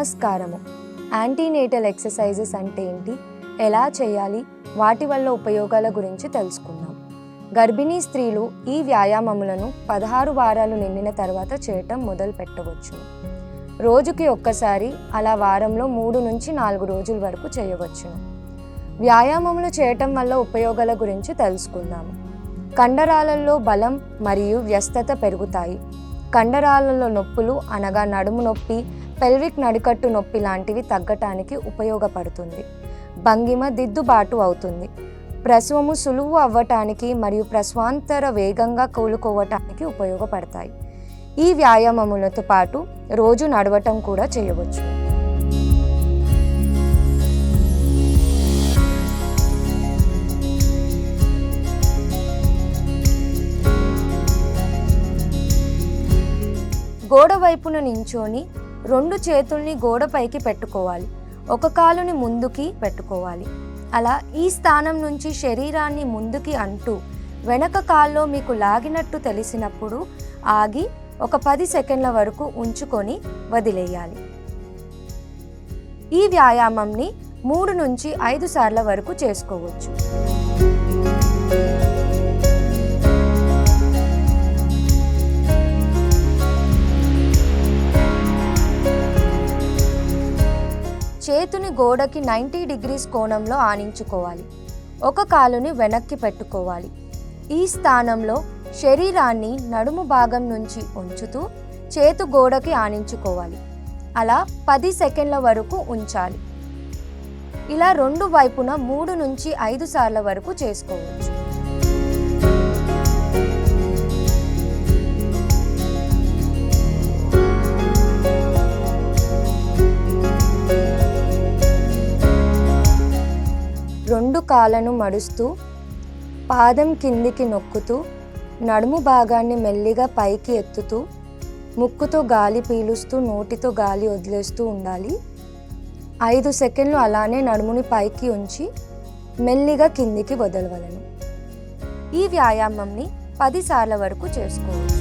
నమస్కారము. Antenatal exercises అంటే ఏంటి, ఎలా చేయాలి, వాటి వల్ల ఉపయోగాల గురించి తెలుసుకుందాం. గర్భిణీ స్త్రీలు ఈ వ్యాయామములను 16 వారాలు నిండిన తర్వాత చేయటం మొదలు పెట్టవచ్చు. రోజుకి ఒక్కసారి, అలా వారంలో 3 నుంచి 4 రోజుల వరకు చేయవచ్చును. వ్యాయామములు చేయటం వల్ల ఉపయోగాల గురించి తెలుసుకుందాము. కండరాలలో బలం మరియు వ్యస్తత పెరుగుతాయి. కండరాలలో నొప్పులు అనగా నడుము నొప్పి, పెల్విక్ నడికట్టు నొప్పి లాంటివి తగ్గటానికి ఉపయోగపడుతుంది. భంగిమ దిద్దుబాటు అవుతుంది. ప్రసవము సులువు అవ్వటానికి మరియు ప్రసవాంతర వేగంగా కోలుకోవటానికి ఉపయోగపడతాయి. ఈ వ్యాయామములతో పాటు రోజు నడవటం కూడా చేయవచ్చు. గోడ వైపున నించొని 2 చేతుల్ని గోడపైకి పెట్టుకోవాలి. ఒక కాలుని ముందుకి పెట్టుకోవాలి. అలా ఈ స్థానం నుంచి శరీరాన్ని ముందుకి అంటూ వెనక కాల్లో మీకు లాగినట్టు తెలిసినప్పుడు ఆగి ఒక 10 సెకండ్ల వరకు ఉంచుకొని వదిలేయాలి. ఈ వ్యాయామంని 3 నుంచి 5 సార్ల వరకు చేసుకోవచ్చు. చేతిని గోడకి 90 డిగ్రీస్ కోణంలో ఆనించుకోవాలి. ఒక కాలుని వెనక్కి పెట్టుకోవాలి. ఈ స్థానంలో శరీరాన్ని నడుము భాగం నుంచి ఉంచుతూ చేతు గోడకి ఆనించుకోవాలి. అలా 10 సెకండ్ల వరకు ఉంచాలి. ఇలా 2 వైపున 3 నుంచి 5 సార్ల వరకు చేసుకోవచ్చు. రెండు కాళ్ళను మడుస్తూ పాదం కిందికి నొక్కుతూ నడుము భాగాన్ని మెల్లిగా పైకి ఎత్తుతూ ముక్కుతో గాలి పీలుస్తూ నోటితో గాలి వదిలేస్తూ ఉండాలి. 5 సెకండ్లు అలానే నడుముని పైకి ఉంచి మెల్లిగా కిందికి వదలవలను. ఈ వ్యాయామంని 10 సార్ల వరకు చేసుకోవచ్చు.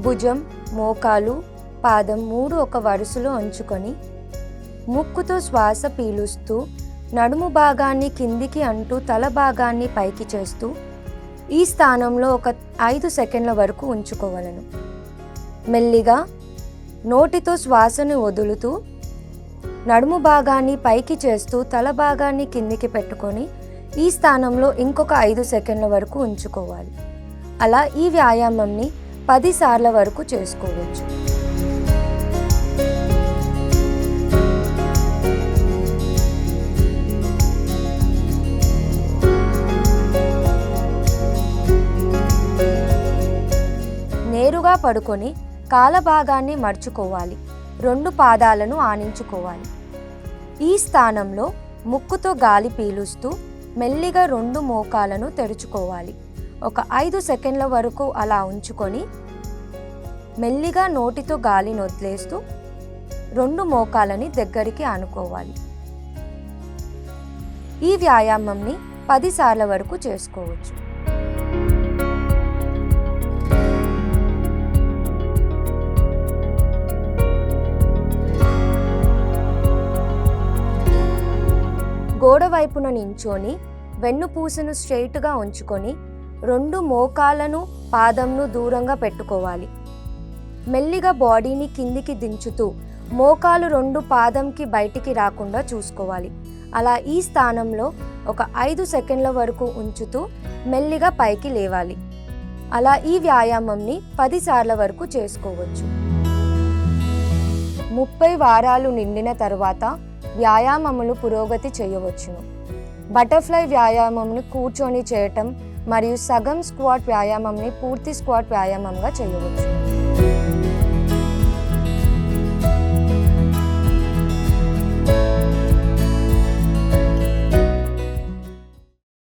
భుజం, మోకాలు, పాదం 3 ఒక వరుసలో ఉంచుకొని ముక్కుతో శ్వాస పీలుస్తూ నడుము భాగాన్ని కిందికి అంటూ తల భాగాన్ని పైకి చేస్తూ ఈ స్థానంలో ఒక 5 సెకండ్ల వరకు ఉంచుకోవలను. మెల్లిగా నోటితో శ్వాసను వదులుతూ నడుము భాగాన్ని పైకి చేస్తూ తల భాగాన్ని కిందికి పెట్టుకొని ఈ స్థానంలో ఇంకొక 5 సెకండ్ల వరకు ఉంచుకోవాలి. అలా ఈ వ్యాయామంని 10 సార్ల వరకు చేసుకోవచ్చు. నేరుగా పడుకొని కాళ్ళ భాగాన్ని మర్చుకోవాలి. 2 పాదాలను ఆనించుకోవాలి. ఈ స్థానంలో ముక్కుతో గాలి పీలుస్తూ మెల్లిగా 2 మోకాలను తెరుచుకోవాలి. ఒక 5 సెకండ్ల వరకు అలా ఉంచుకొని మెల్లిగా నోటితో గాలిని వదిలేస్తూ 2 మోకాలని దగ్గరికి ఆనుకోవాలి. ఈ వ్యాయామంని 10 సార్ల వరకు చేసుకోవచ్చు. గోడ వైపున నించొని వెన్నుపూసను స్ట్రెయిట్గా ఉంచుకొని 2 మోకాలను పాదంను దూరంగా పెట్టుకోవాలి. మెల్లిగా బాడీని కిందికి దించుతూ మోకాలు 2 పాదంకి బయటికి రాకుండా చూసుకోవాలి. అలా ఈ స్థానంలో ఒక 5 సెకండ్ల వరకు ఉంచుతూ మెల్లిగా పైకి లేవాలి. అలా ఈ వ్యాయామంని 10 సార్ల వరకు చేసుకోవచ్చు. 30 వారాలు నిండిన తర్వాత వ్యాయామములు పురోగతి చేయవచ్చును. బటర్ఫ్లై వ్యాయామంని కూర్చొని చేయటం మరియు సగం స్క్వాట్ వ్యాయామంని పూర్తి స్క్వాట్ వ్యాయామంగా చేయవచ్చు.